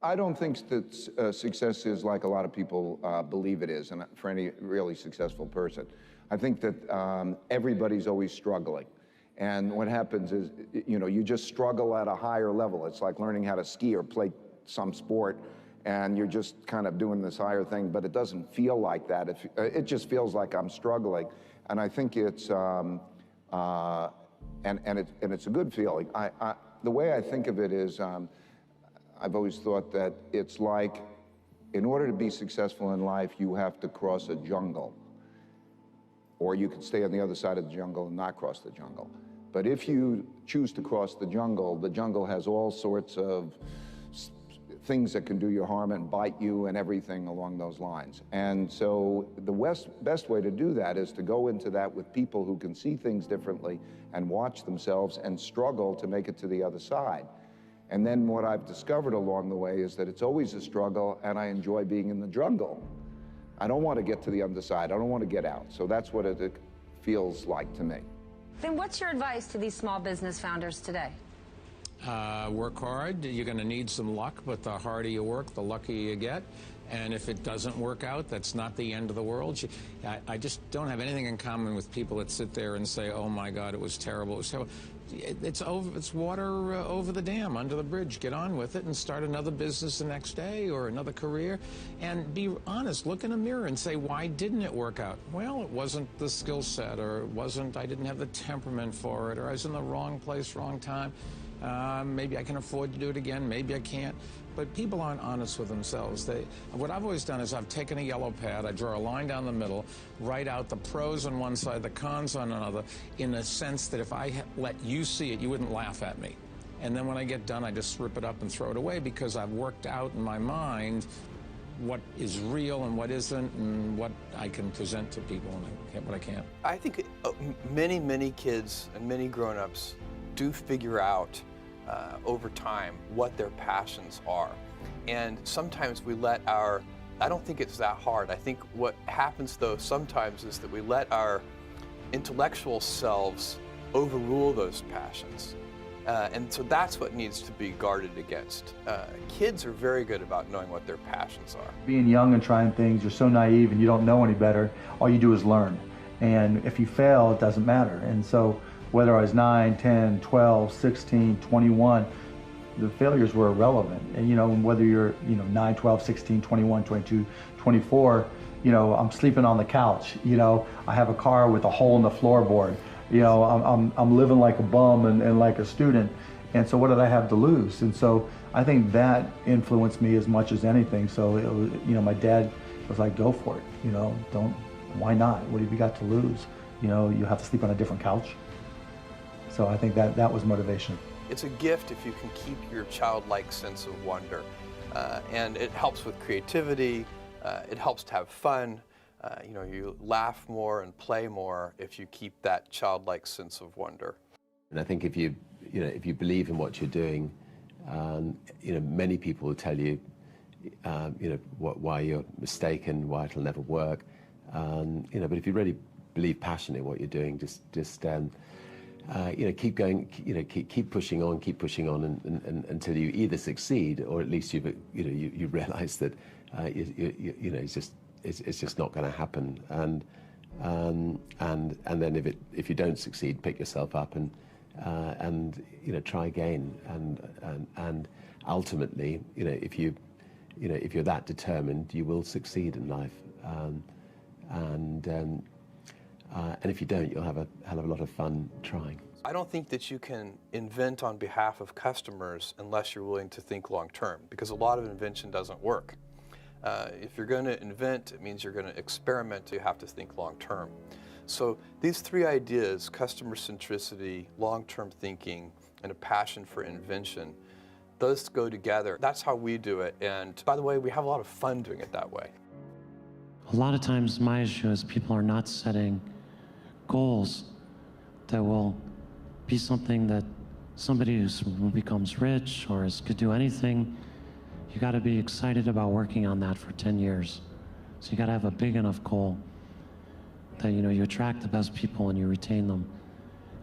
I don't think that success is like a lot of people believe it is, and for any really successful person. I think that everybody's always struggling. And what happens is, you just struggle at a higher level. It's like learning how to ski or play some sport, and you're just kind of doing this higher thing, but it doesn't feel like that. It just feels like I'm struggling. And I think it's, and it's a good feeling. The way I think of it is, I've always thought that it's like, in order to be successful in life, you have to cross a jungle. Or you could stay on the other side of the jungle and not cross the jungle. But if you choose to cross the jungle has all sorts of things that can do you harm and bite you and everything along those lines. And so the best way to do that is to go into that with people who can see things differently and watch themselves and struggle to make it to the other side. And then what I've discovered along the way is that it's always a struggle, and I enjoy being in the jungle. I don't want to get to the underside. I don't want to get out. So that's what it feels like to me. Then what's your advice to these small business founders today? Work hard. You're going to need some luck, but the harder you work, the luckier you get. And if it doesn't work out, that's not the end of the world. I just don't have anything in common with people that sit there and say, oh my God, it was terrible. It was terrible. It's water over the dam, under the bridge. Get on with it and start another business the next day or another career. And be honest, look in a mirror and say, why didn't it work out? Well, it wasn't the skill set, or I didn't have the temperament for it, or I was in the wrong place, wrong time. Maybe I can afford to do it again, maybe I can't. But people aren't honest with themselves. What I've always done is I've taken a yellow pad, I draw a line down the middle, write out the pros on one side, the cons on another, in a sense that if I let you see it, you wouldn't laugh at me. And then when I get done, I just rip it up and throw it away, because I've worked out in my mind what is real and what isn't, and what I can present to people and what I can't. I think many kids and many grown-ups do figure out over time what their passions are. And sometimes we let I don't think it's that hard. I think what happens though sometimes is that we let our intellectual selves overrule those passions. And so that's what needs to be guarded against. Kids are very good about knowing what their passions are. Being young and trying things, you're so naive and you don't know any better. All you do is learn. And if you fail, it doesn't matter. And so whether I was 9, 10, 12, 16, 21, the failures were irrelevant. And whether you're 9, 12, 16, 21, 22, 24, I'm sleeping on the couch. I have a car with a hole in the floorboard. I'm living like a bum and like a student. And so what did I have to lose? And so I think that influenced me as much as anything. So it was, my dad was like, go for it. Why not? What have you got to lose? You have to sleep on a different couch. So I think that was motivation. It's a gift if you can keep your childlike sense of wonder. And it helps with creativity, it helps to have fun. You laugh more and play more if you keep that childlike sense of wonder. And I think if you believe in what you're doing, many people will tell you, why you're mistaken, why it'll never work. But if you really believe passionately in what you're doing, just keep going, keep pushing on, and until you either succeed or at least you realize that it's just not going to happen. And then if you don't succeed, pick yourself up and try again. And ultimately, if you're that determined, you will succeed in life. And if you don't, you'll have a hell of a lot of fun trying. I don't think that you can invent on behalf of customers unless you're willing to think long term, because a lot of invention doesn't work. If you're going to invent, it means you're going to experiment. You have to think long term. So these three ideas, customer centricity, long-term thinking, and a passion for invention, those go together. That's how we do it. And by the way, we have a lot of fun doing it that way. A lot of times my issue is people are not setting goals that will be something that somebody who becomes rich or could do anything. You got to be excited about working on that for 10 years. So you got to have a big enough goal that you attract the best people and you retain them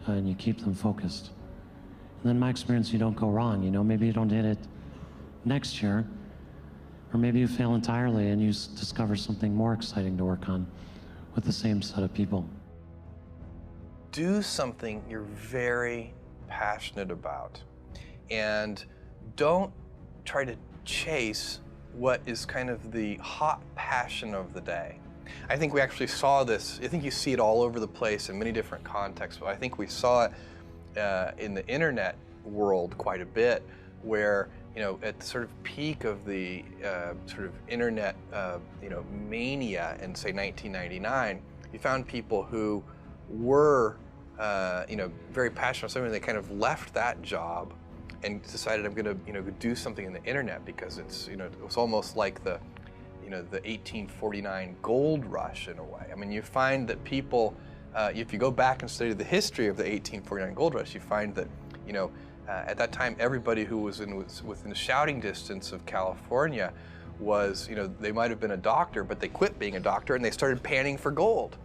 and you keep them focused. And then in my experience, you don't go wrong. Maybe you don't hit it next year, Or maybe you fail entirely and you discover something more exciting to work on with the same set of people. Do something you're very passionate about, and don't try to chase what is kind of the hot passion of the day. I think we actually saw this, I think you see it all over the place in many different contexts, but I think we saw it in the internet world quite a bit, where, you know, at the sort of peak of the sort of internet, you know, mania in, say, 1999, you found people who were, you know, very passionate about something. They kind of left that job and decided, I'm going to, you know, do something in the internet, because it's, you know, it was almost like the, you know, the 1849 gold rush in a way. I mean, you find that people, if you go back and study the history of the 1849 gold rush, you find that, you know, at that time, everybody who was within shouting distance of California was, you know, they might have been a doctor, but they quit being a doctor and they started panning for gold.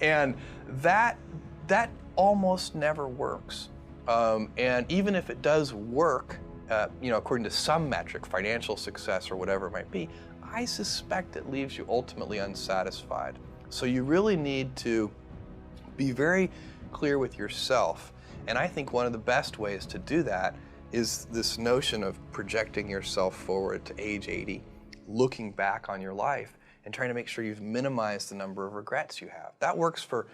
And that almost never works. And even if it does work, you know, according to some metric, financial success or whatever it might be, I suspect it leaves you ultimately unsatisfied. So you really need to be very clear with yourself. And I think one of the best ways to do that is this notion of projecting yourself forward to age 80, looking back on your life and trying to make sure you've minimized the number of regrets you have. That works for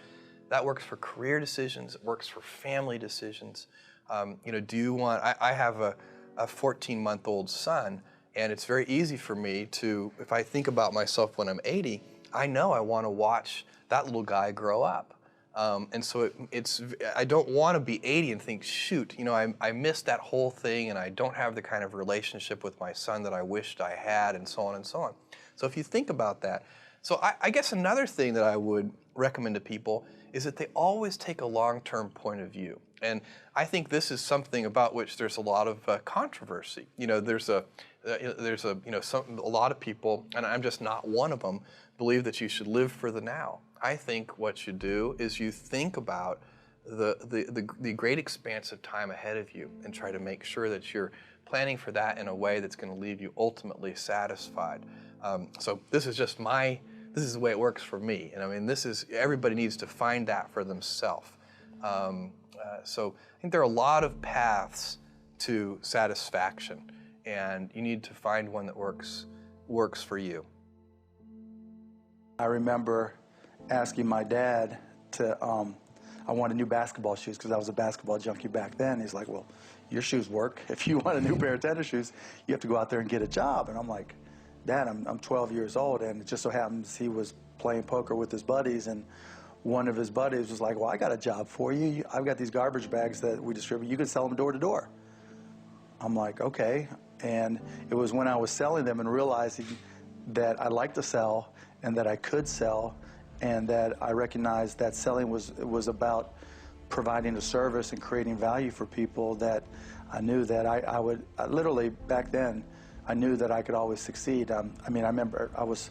career decisions. It works for family decisions. You know, do you want? I have a 14-month-old son, and it's very easy for me to, if I think about myself when I'm 80, I know I want to watch that little guy grow up. And so I don't want to be 80 and think, shoot, you know, I missed that whole thing and I don't have the kind of relationship with my son that I wished I had, and so on and so on. So if you think about that, so I guess another thing that I would recommend to people is that they always take a long-term point of view. And I think this is something about which there's a lot of controversy. You know, there's a lot of people, and I'm just not one of them, believe that you should live for the now. I think what you do is you think about the great expanse of time ahead of you and try to make sure that you're planning for that in a way that's going to leave you ultimately satisfied. So this is just this is the way it works for me. And I mean, everybody needs to find that for themselves. So I think there are a lot of paths to satisfaction, and you need to find one that works for you. I remember asking my dad to, I wanted new basketball shoes because I was a basketball junkie back then. He's like, well, your shoes work. If you want a new pair of tennis shoes, you have to go out there and get a job. And I'm like, Dad, I'm 12 years old, and it just so happens he was playing poker with his buddies, and one of his buddies was like, well, I got a job for you. I've got these garbage bags that we distribute. You can sell them door to door. I'm like, okay. And it was when I was selling them and realizing that I liked to sell and that I could sell, and that I recognized that selling was about providing a service and creating value for people, that I knew that I would, literally back then, I knew that I could always succeed. I mean, I remember I was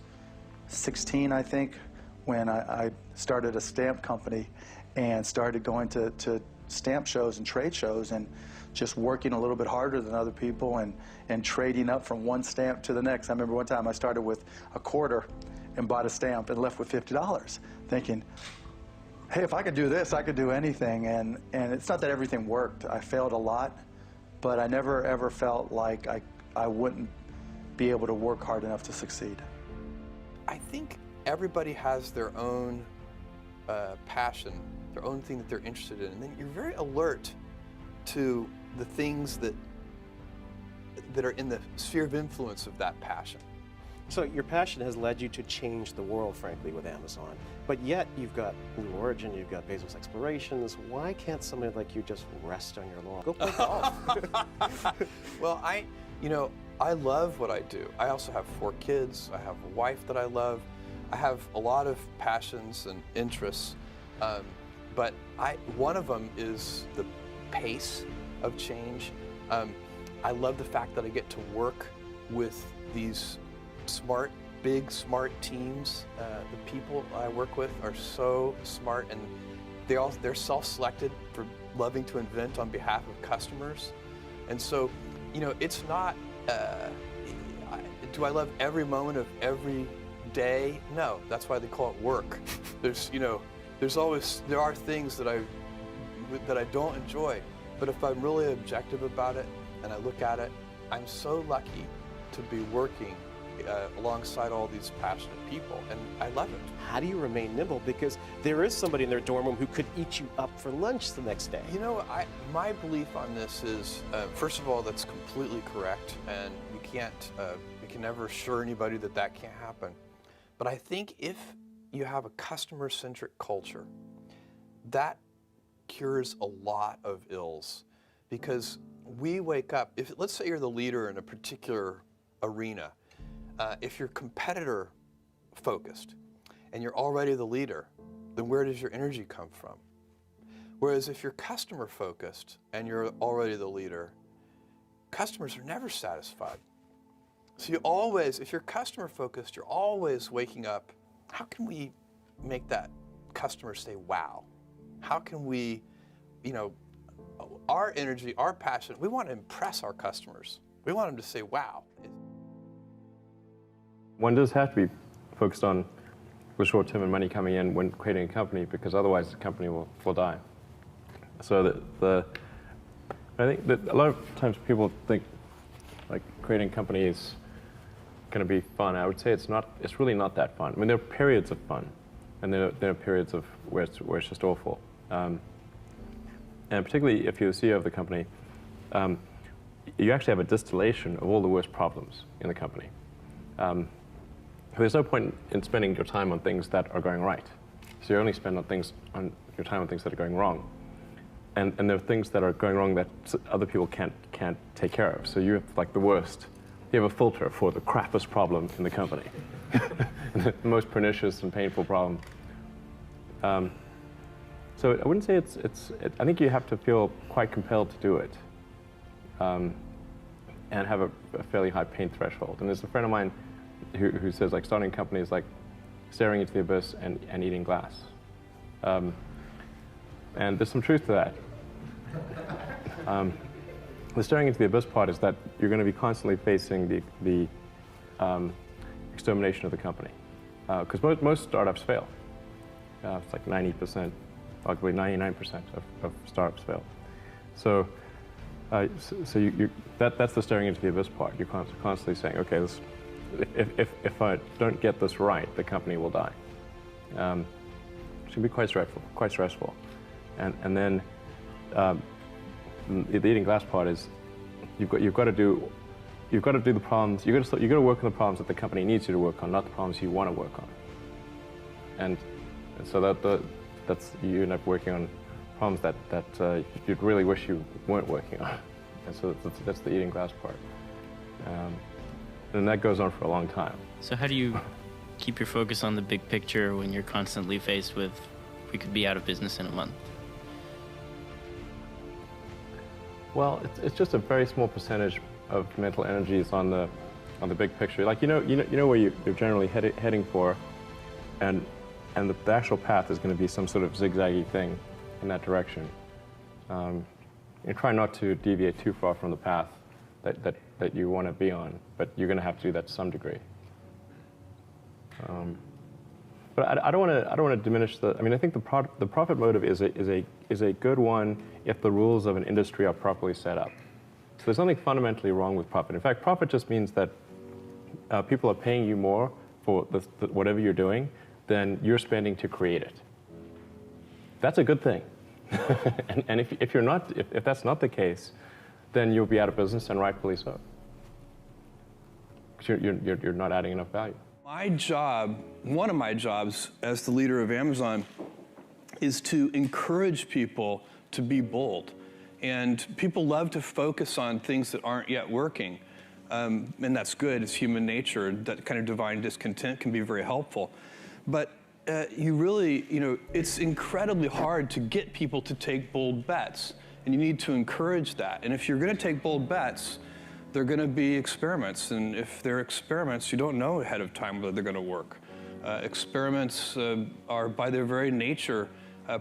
16, I think, when I started a stamp company and started going to stamp shows and trade shows and just working a little bit harder than other people and trading up from one stamp to the next. I remember one time I started with a quarter and bought a stamp and left with $50, thinking, hey, if I could do this, I could do anything. And it's not that everything worked. I failed a lot, but I never ever felt like I wouldn't be able to work hard enough to succeed. I think everybody has their own passion, their own thing that they're interested in, and then you're very alert to the things that are in the sphere of influence of that passion. So your passion has led you to change the world, frankly, with Amazon. But yet you've got Blue Origin, you've got Bezos Explorations. Why can't somebody like you just rest on your laurels? Go play golf. Well, I love what I do. I also have 4 kids. I have a wife that I love. I have a lot of passions and interests, but one of them is the pace of change. I love the fact that I get to work with these big, smart teams. The people I work with are so smart, and they're self-selected for loving to invent on behalf of customers. And so you know, it's not, do I love every moment of every day? No, that's why they call it work. There's, you know, there are things that I don't enjoy, but if I'm really objective about it and I look at it, I'm so lucky to be working alongside all these passionate people, and I love it. How do you remain nimble? Because there is somebody in their dorm room who could eat you up for lunch the next day. You know, my belief on this is, first of all, that's completely correct, and we can never assure anybody that that can't happen. But I think if you have a customer-centric culture, that cures a lot of ills, because we wake up, let's say you're the leader in a particular arena, if you're competitor focused and you're already the leader, then where does your energy come from? Whereas if you're customer focused and you're already the leader, customers are never satisfied. So you always, if you're customer focused, you're always waking up, how can we make that customer say, wow? How can we, you know, our energy, our passion, we want to impress our customers. We want them to say, wow. One does have to be focused on the short term and money coming in when creating a company, because otherwise the company will die. So I think that a lot of times people think like creating a company is going to be fun. I would say it's not. It's really not that fun. I mean, there are periods of fun, and there are periods of where it's just awful. And particularly if you're the CEO of the company, you actually have a distillation of all the worst problems in the company. There's no point in spending your time on things that are going right. So you only spend your time on things that are going wrong. And there are things that are going wrong that other people can't take care of. So you have like the worst. You have a filter for the crappiest problem in the company, the most pernicious and painful problem. So I wouldn't say I think you have to feel quite compelled to do it, and have a fairly high pain threshold. And there's a friend of mine who says like starting a company is like staring into the abyss and eating glass. And there's some truth to that. The staring into the abyss part is that you're going to be constantly facing the extermination of the company. Because most startups fail. It's like 90%, arguably 99% of startups fail. So, that's the staring into the abyss part. You're constantly saying, okay, if I don't get this right, the company will die. It can be quite stressful. And then the eating glass part is you've got to do the problems. You got to work on the problems that the company needs you to work on, not the problems you want to work on. And so that's you end up working on problems that you'd really wish you weren't working on. And so that's the eating glass part. And that goes on for a long time. So how do you keep your focus on the big picture when you're constantly faced with, we could be out of business in a month? Well, it's just a very small percentage of mental energy is on the big picture. Like you know where you're generally heading for, and the actual path is going to be some sort of zigzaggy thing in that direction. And try not to deviate too far from the path that you want to be on, but you're going to have to do that to some degree. But I don't want to diminish the. I mean, I think the profit motive is a good one if the rules of an industry are properly set up. So there's nothing fundamentally wrong with profit. In fact, profit just means that people are paying you more for whatever you're doing than you're spending to create it. That's a good thing. and if that's not the case, then you'll be out of business, and rightfully so. Because you're not adding enough value. My job, one of my jobs as the leader of Amazon, is to encourage people to be bold. And people love to focus on things that aren't yet working. And that's good, it's human nature. That kind of divine discontent can be very helpful. But you really, it's incredibly hard to get people to take bold bets. And you need to encourage that. And if you're going to take bold bets, they're going to be experiments. And if they're experiments, you don't know ahead of time whether they're going to work. Experiments are, by their very nature,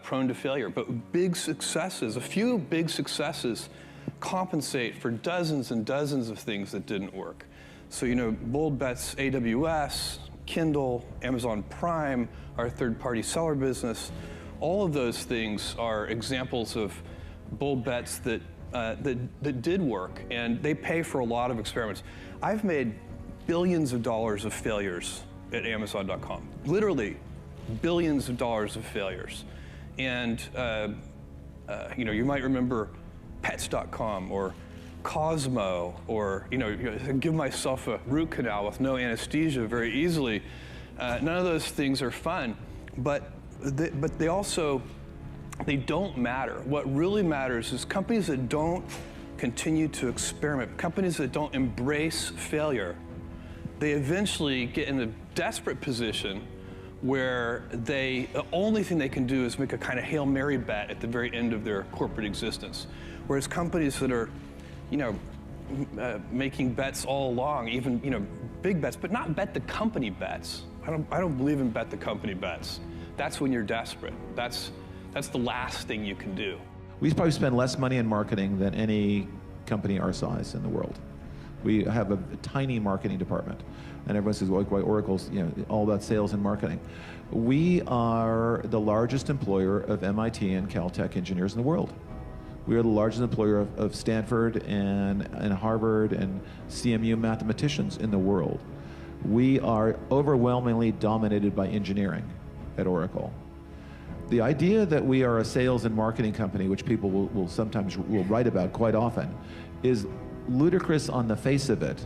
prone to failure. But big successes, a few big successes, compensate for dozens and dozens of things that didn't work. So, you know, bold bets, AWS, Kindle, Amazon Prime, our third-party seller business, all of those things are examples of bold bets that did work, and they pay for a lot of experiments. I've made billions of dollars of failures at Amazon.com, literally billions of dollars of failures. And you know, you might remember Pets.com or Cosmo, or you know, give myself a root canal with no anesthesia very easily. None of those things are fun, but they also, they don't matter. What really matters is companies that don't continue to experiment, companies that don't embrace failure, they eventually get in a desperate position where the only thing they can do is make a kind of Hail Mary bet at the very end of their corporate existence. Whereas companies that are, you know, making bets all along, even, you know, big bets, but not bet the company bets. I don't believe in bet the company bets. That's when you're desperate. That's the last thing you can do. We probably spend less money in marketing than any company our size in the world. We have a tiny marketing department, and everyone says, well, why Oracle's, you know, all about sales and marketing. We are the largest employer of MIT and Caltech engineers in the world. We are the largest employer of Stanford and Harvard and CMU mathematicians in the world. We are overwhelmingly dominated by engineering at Oracle. The idea that we are a sales and marketing company, which people will sometimes write about quite often, is ludicrous on the face of it,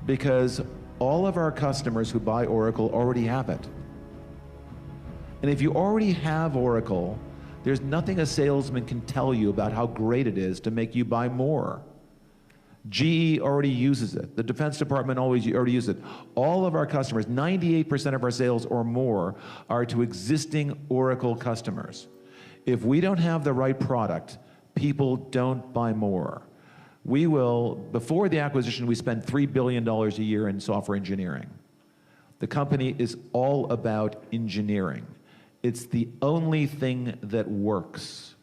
because all of our customers who buy Oracle already have it. And if you already have Oracle, there's nothing a salesman can tell you about how great it is to make you buy more. GE already uses it. The Defense Department already uses it. All of our customers, 98% of our sales or more, are to existing Oracle customers. If we don't have the right product, people don't buy more. We will, before the acquisition, we spent $3 billion a year in software engineering. The company is all about engineering. It's the only thing that works.